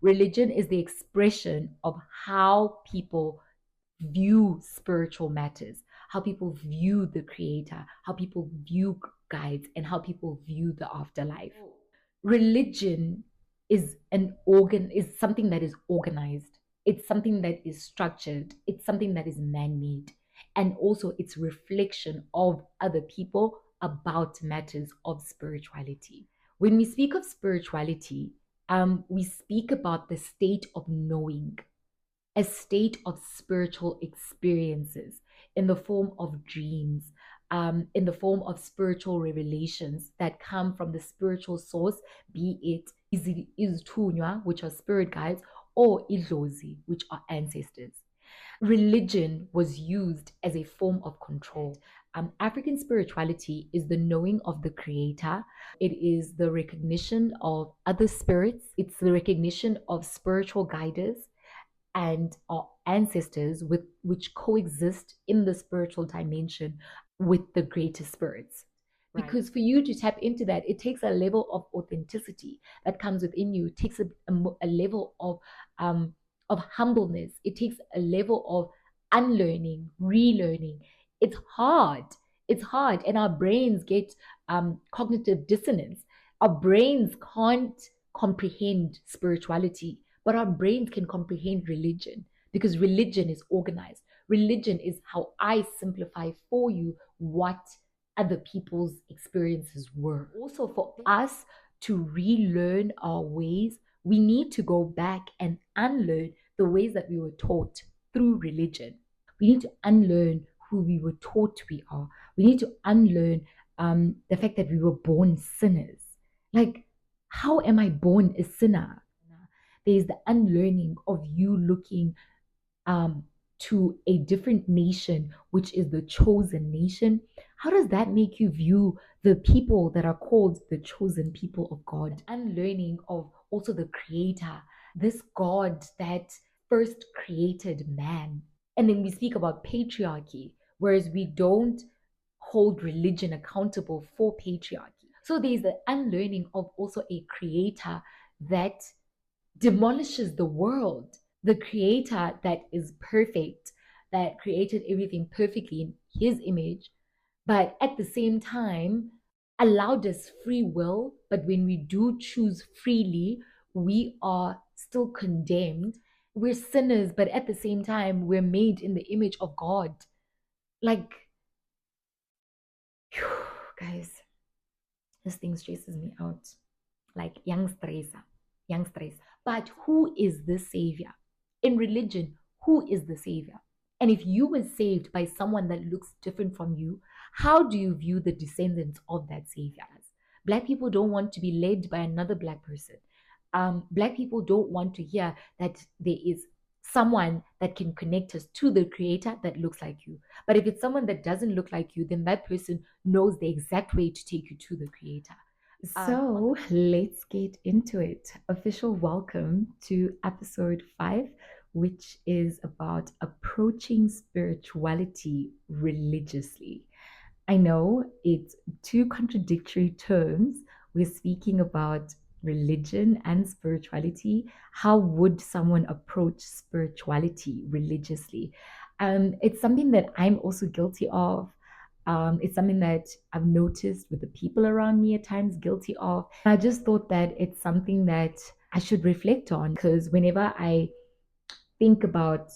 Religion is the expression of how people view spiritual matters, how people view the creator, how people view guides, and how people view the afterlife. Religion is something that is organized. It's something that is structured. It's something that is man-made. And also it's reflection of other people about matters of spirituality. When we speak of spirituality, we speak about the state of knowing, a state of spiritual experiences in the form of dreams, in the form of spiritual revelations that come from the spiritual source, be it izithunywa, which are spirit guides, or idlozi, which are ancestors. Religion was used as a form of control. African spirituality is the knowing of the creator. It is the recognition of other spirits. It's the recognition of spiritual guiders and our ancestors which coexist in the spiritual dimension with the greater spirits. Right. Because for you to tap into that, it takes a level of authenticity that comes within you. It takes a level of humbleness. It takes a level of unlearning, relearning. It's hard. It's hard. And our brains get cognitive dissonance. Our brains can't comprehend spirituality, but our brains can comprehend religion because religion is organized. Religion is how I simplify for you what other people's experiences were. Also, for us to relearn our ways, we need to go back and unlearn the ways that we were taught through religion. We need to unlearn who we were taught we are. We need to unlearn the fact that we were born sinners. Like, how am I born a sinner? There's the unlearning of you looking to a different nation, which is the chosen nation. How does that make you view the people that are called the chosen people of God? Unlearning of also the creator, this God that first created man. And then we speak about patriarchy, whereas we don't hold religion accountable for patriarchy. So there's the unlearning of also a creator that demolishes the world, the creator that is perfect, that created everything perfectly in his image, but at the same time allowed us free will. But when we do choose freely, we are still condemned. We're sinners, but at the same time, we're made in the image of God. Like, whew, guys, this thing stresses me out. Like, young stress. But who is the savior? In religion, who is the savior? And if you were saved by someone that looks different from you, how do you view the descendants of that savior? Black people don't want to be led by another Black person. Black people don't want to hear that there is someone that can connect us to the creator that looks like you. But if it's someone that doesn't look like you, then that person knows the exact way to take you to the creator. So let's get into it. Official welcome to episode 5, which is about approaching spirituality religiously. I know it's two contradictory terms. We're speaking about religion and spirituality. How would someone approach spirituality religiously? It's something that I'm also guilty of. It's something that I've noticed with the people around me at times guilty of. I just thought that it's something that I should reflect on because whenever I think about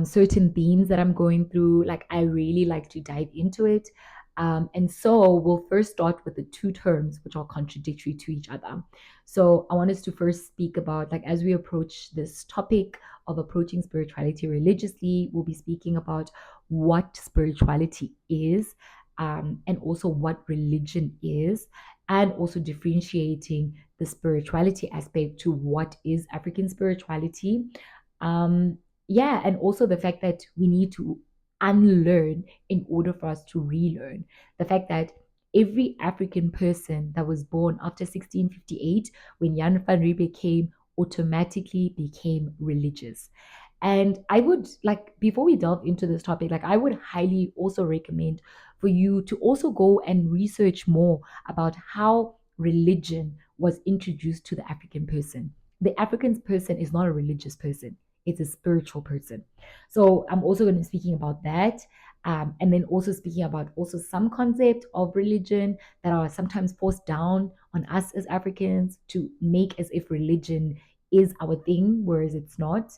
certain themes that I'm going through, like I really like to dive into it. And so we'll first start with the two terms which are contradictory to each other. So I want us to first speak about, like, as we approach this topic of approaching spirituality religiously, we'll be speaking about what spirituality is, and also what religion is, and also differentiating the spirituality aspect to what is African spirituality. Yeah, and also the fact that we need to unlearn in order for us to relearn. The fact that every African person that was born after 1658, when Jan van Riebeeck came, automatically became religious. And I would like, before we delve into this topic, like I would highly also recommend for you to also go and research more about how religion was introduced to the African person. The African person is not a religious person, it's a spiritual person. So I'm also going to be speaking about that. And then also speaking about also some concept of religion that are sometimes forced down on us as Africans to make as if religion is our thing, whereas it's not.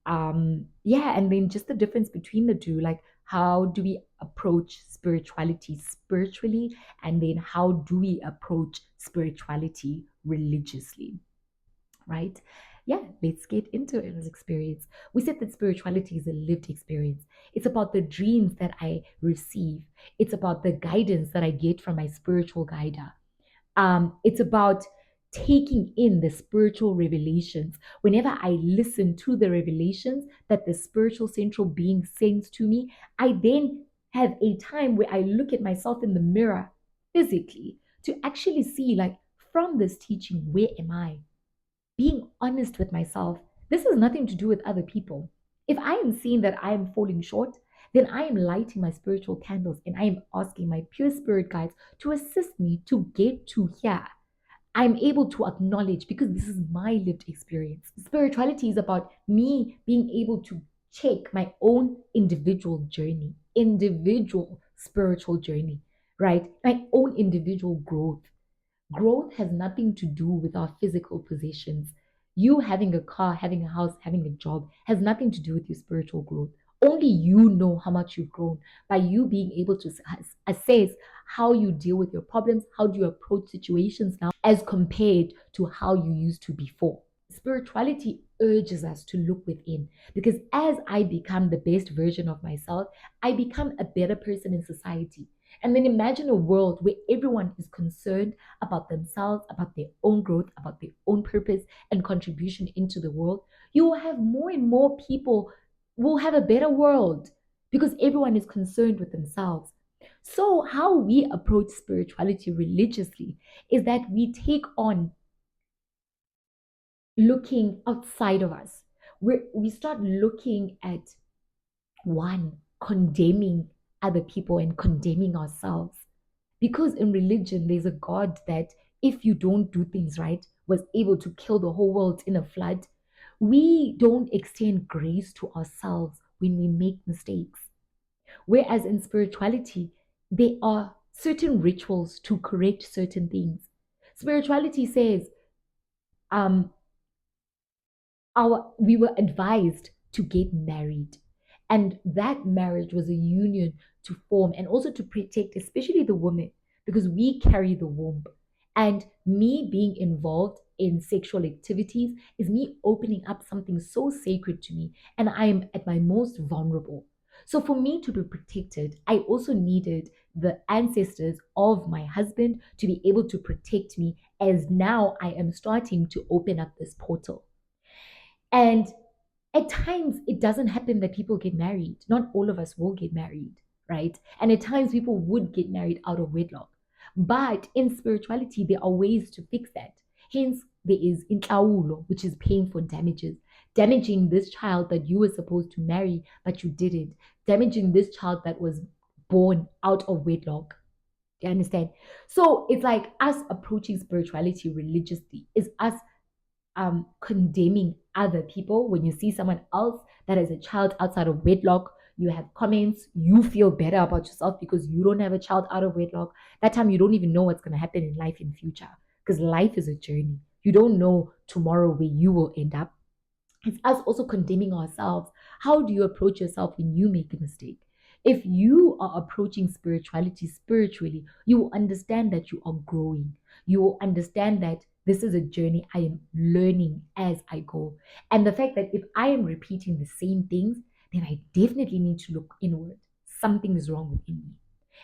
Yeah, and then just the difference between the two, like how do we approach spirituality spiritually, and then how do we approach spirituality religiously, right? Yeah, let's get into it. Experience. We said that spirituality is a lived experience. It's about the dreams that I receive. It's about the guidance that I get from my spiritual guider. It's about taking in the spiritual revelations. Whenever I listen to the revelations that the spiritual central being sends to me, I then have a time where I look at myself in the mirror physically to actually see, like, from this teaching, where am I? Being honest with myself. This has nothing to do with other people. If I am seeing that I am falling short, then I am lighting my spiritual candles and I am asking my pure spirit guides to assist me to get to here. I'm able to acknowledge because this is my lived experience. Spirituality is about me being able to check my own individual spiritual journey, right? My own individual growth. Growth has nothing to do with our physical possessions. You having a car, having a house, having a job has nothing to do with your spiritual growth. Only you know how much you've grown by you being able to assess how you deal with your problems, how do you approach situations now as compared to how you used to before. Spirituality urges us to look within because as I become the best version of myself, I become a better person in society. And then imagine a world where everyone is concerned about themselves, about their own growth, about their own purpose and contribution into the world. You will have more and more people will have a better world because everyone is concerned with themselves. So, how we approach spirituality religiously is that we take on looking outside of us. We start looking at one, condemning other people and condemning ourselves. Because in religion, there's a God that, if you don't do things right, was able to kill the whole world in a flood. We don't extend grace to ourselves when we make mistakes. Whereas in spirituality, there are certain rituals to correct certain things. Spirituality says, um, we were advised to get married, and that marriage was a union to form and also to protect especially the woman because we carry the womb, and me being involved in sexual activities is me opening up something so sacred to me, and I am at my most vulnerable. So for me to be protected, I also needed the ancestors of my husband to be able to protect me as now I am starting to open up this portal. And at times, it doesn't happen that people get married. Not all of us will get married, right? And at times, people would get married out of wedlock. But in spirituality, there are ways to fix that. Hence, there is intlawulo, which is paying for damages, damaging this child that you were supposed to marry, but you didn't, damaging this child that was born out of wedlock. Do you understand? So it's like us approaching spirituality religiously is us condemning other people. When you see someone else that is a child outside of wedlock, you have comments, you feel better about yourself because you don't have a child out of wedlock. That time you don't even know what's going to happen in life in future because life is a journey. You don't know tomorrow where you will end up. It's us also condemning ourselves. How do you approach yourself when you make a mistake? If you are approaching spirituality spiritually, you will understand that you are growing. You will understand that this is a journey I am learning as I go. And the fact that if I am repeating the same things, then I definitely need to look inward. Something is wrong within me.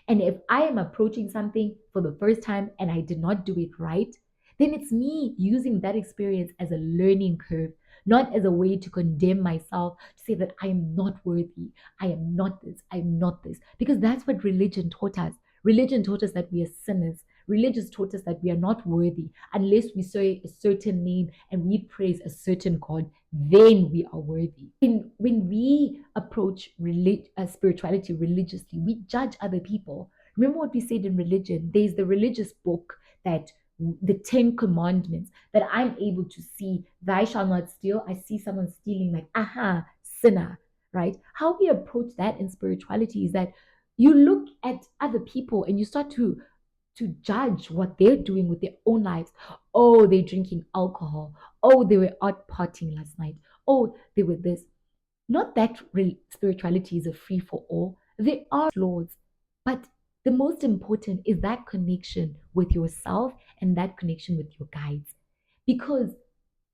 And if I am approaching something for the first time and I did not do it right, then it's me using that experience as a learning curve, not as a way to condemn myself, to say that I am not worthy, I am not this, I am not this. Because that's what religion taught us. Religion taught us that we are sinners. Religion taught us that we are not worthy unless we say a certain name and we praise a certain God, then we are worthy. When we approach spirituality religiously, we judge other people. Remember what we said in religion? There's the religious book that the 10 commandments, that I'm able to see, thou shalt not steal. I see someone stealing, like, aha, sinner, right? How we approach that in spirituality is that you look at other people and you start to judge what they're doing with their own lives. Oh, they're drinking alcohol. Oh, they were out partying last night. Oh, they were this. Not that spirituality is a free for all. There are flaws, but the most important is that connection with yourself and that connection with your guides. Because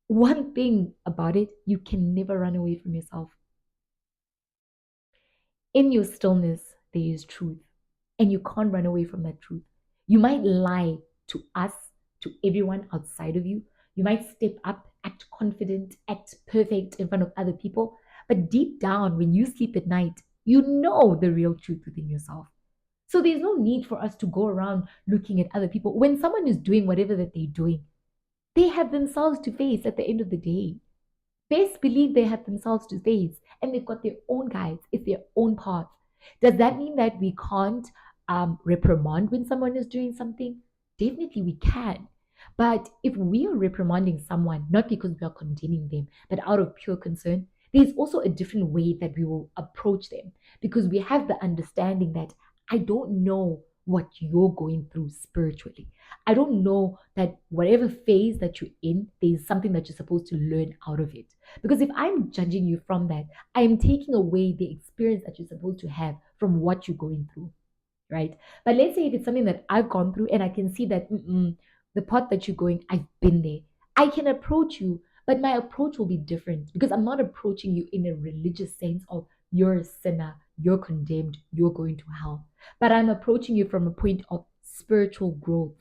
one thing about it, you can never run away from yourself. In your stillness, there is truth, and you can't run away from that truth. You might lie to us, to everyone outside of you. You might step up, act confident, act perfect in front of other people. But deep down, when you sleep at night, you know the real truth within yourself. So there's no need for us to go around looking at other people. When someone is doing whatever that they're doing, they have themselves to face at the end of the day. Best believe they have themselves to face and they've got their own guides. It's their own path. Does that mean that we can't reprimand when someone is doing something? Definitely we can. But if we are reprimanding someone, not because we are condemning them, but out of pure concern, there's also a different way that we will approach them because we have the understanding that I don't know what you're going through spiritually. I don't know that whatever phase that you're in, there's something that you're supposed to learn out of it. Because if I'm judging you from that, I am taking away the experience that you're supposed to have from what you're going through, right? But let's say if it's something that I've gone through and I can see that the path that you're going, I've been there. I can approach you, but my approach will be different because I'm not approaching you in a religious sense of you're a sinner, you're condemned, you're going to hell. But I'm approaching you from a point of spiritual growth,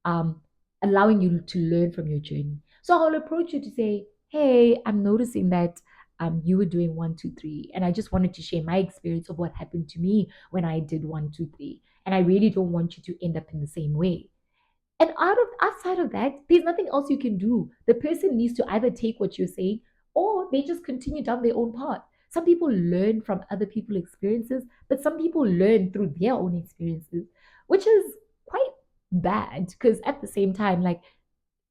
um, allowing you to learn from your journey. So I'll approach you to say, hey, I'm noticing that you were doing one, two, three. And I just wanted to share my experience of what happened to me when I did one, two, three. And I really don't want you to end up in the same way. And outside of that, there's nothing else you can do. The person needs to either take what you're saying or they just continue down their own path. Some people learn from other people's experiences, but some people learn through their own experiences, which is quite bad because at the same time, like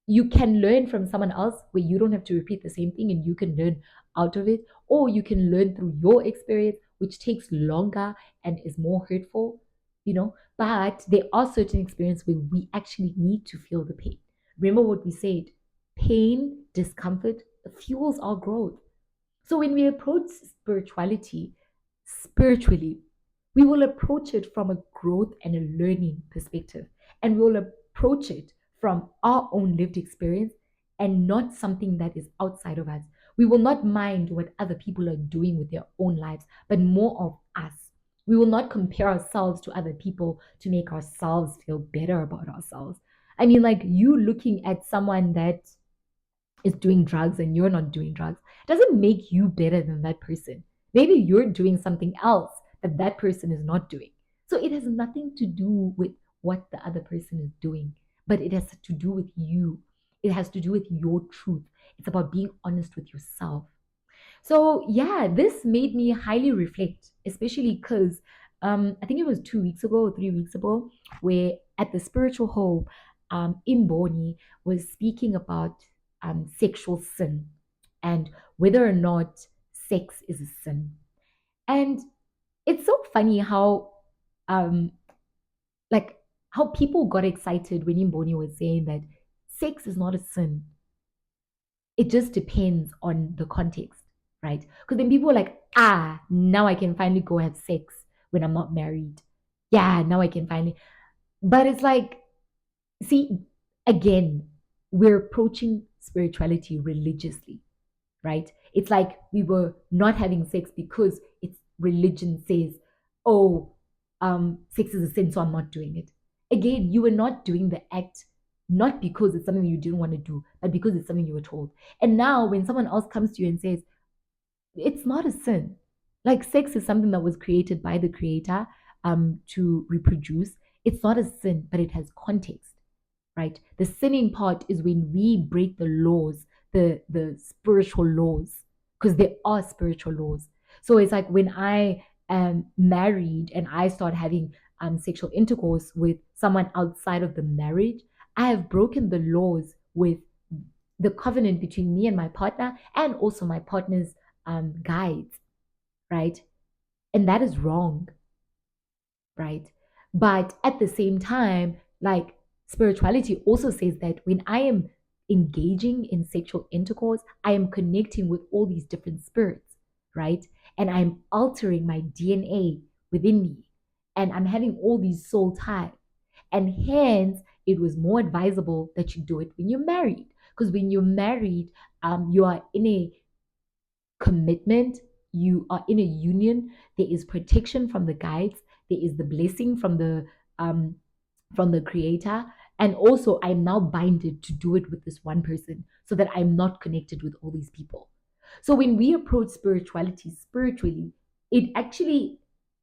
you can learn from someone else where you don't have to repeat the same thing and you can learn out of it, or you can learn through your experience, which takes longer and is more hurtful, you know. But there are certain experiences where we actually need to feel the pain. Remember what we said, pain, discomfort fuels our growth. So when we approach spirituality spiritually, we will approach it from a growth and a learning perspective. And we will approach it from our own lived experience and not something that is outside of us. We will not mind what other people are doing with their own lives, but more of us. We will not compare ourselves to other people to make ourselves feel better about ourselves. I mean, like you looking at someone that is doing drugs and you're not doing drugs doesn't make you better than that person. Maybe you're doing something else that that person is not doing. So it has nothing to do with what the other person is doing, but it has to do with you. It has to do with your truth. It's about being honest with yourself. So yeah, this made me highly reflect, especially because I think it was 2 weeks ago or 3 weeks ago, where at the spiritual home, in Booi was speaking about sexual sin and whether or not sex is a sin. And it's so funny how um like how people got excited when Imboni was saying that sex is not a sin. It just depends on the context, right? Because then people are like, now I can finally go have sex when I'm not married. Yeah, now I can finally. But it's like, see, again, we're approaching spirituality religiously, right? It's like we were not having sex because it's religion says, oh, sex is a sin, so I'm not doing it. Again, you were not doing the act not because it's something you didn't want to do, but because it's something you were told. And now when someone else comes to you and says, it's not a sin. Like sex is something that was created by the creator to reproduce. It's not a sin, but it has context, right? The sinning part is when we break the laws, the spiritual laws, because there are spiritual laws. So it's like when I am married and I start having sexual intercourse with someone outside of the marriage, I have broken the laws with the covenant between me and my partner and also my partner's guides, right? And that is wrong, right? But at the same time, like spirituality also says that when I am engaging in sexual intercourse, I am connecting with all these different spirits, right? And I'm altering my DNA within me. And I'm having all these soul ties. And hence, it was more advisable that you do it when you're married. Because when you're married, you are in a commitment, you are in a union, there is protection from the guides, there is the blessing um from the creator, and also I'm now binded to do it with this one person so that I'm not connected with all these people. So when we approach spirituality spiritually, it actually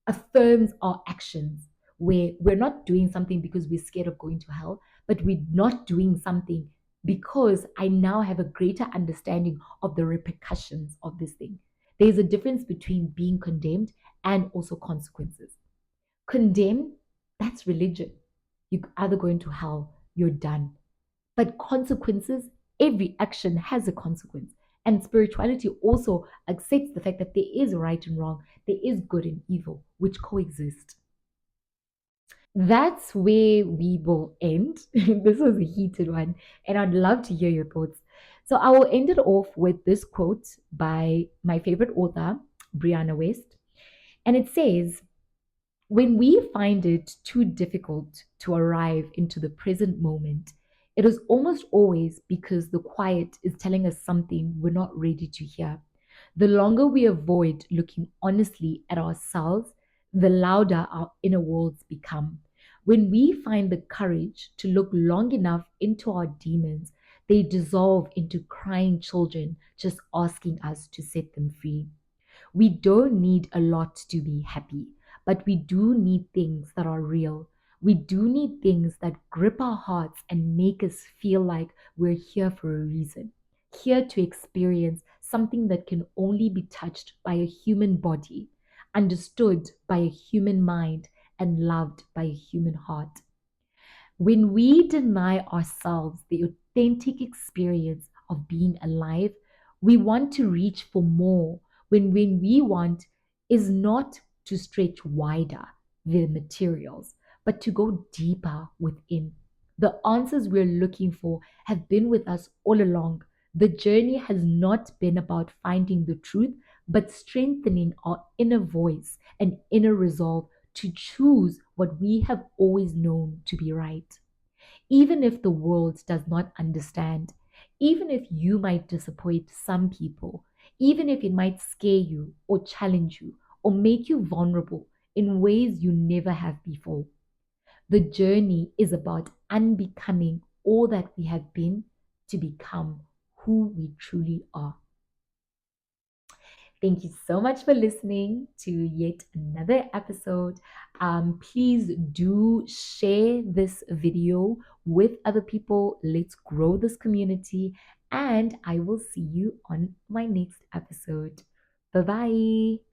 affirms our actions, where we're not doing something because we're scared of going to hell, but we're not doing something because I now have a greater understanding of the repercussions of this thing. There's a difference between being condemned and also consequences. Condemn, that's religion. You're either going to hell, you're done. But consequences, every action has a consequence. And spirituality also accepts the fact that there is right and wrong, there is good and evil, which coexist. That's where we will end. This was a heated one, and I'd love to hear your thoughts. So I will end it off with this quote by my favorite author, Brianna West. And it says, when we find it too difficult to arrive into the present moment, it is almost always because the quiet is telling us something we're not ready to hear. The longer we avoid looking honestly at ourselves, the louder our inner worlds become. When we find the courage to look long enough into our demons, they dissolve into crying children just asking us to set them free. We don't need a lot to be happy, but we do need things that are real. We do need things that grip our hearts and make us feel like we're here for a reason, here to experience something that can only be touched by a human body, understood by a human mind, and loved by a human heart. When we deny ourselves the authentic experience of being alive, we want to reach for more when we want is not to stretch wider the materials, but to go deeper within. The answers we're looking for have been with us all along. The journey has not been about finding the truth, but strengthening our inner voice and inner resolve to choose what we have always known to be right. Even if the world does not understand, even if you might disappoint some people, even if it might scare you or challenge you or make you vulnerable in ways you never have before, the journey is about unbecoming all that we have been to become who we truly are. Thank you so much for listening to yet another episode. Please do share this video with other people. Let's grow this community, and I will see you on my next episode. Bye bye.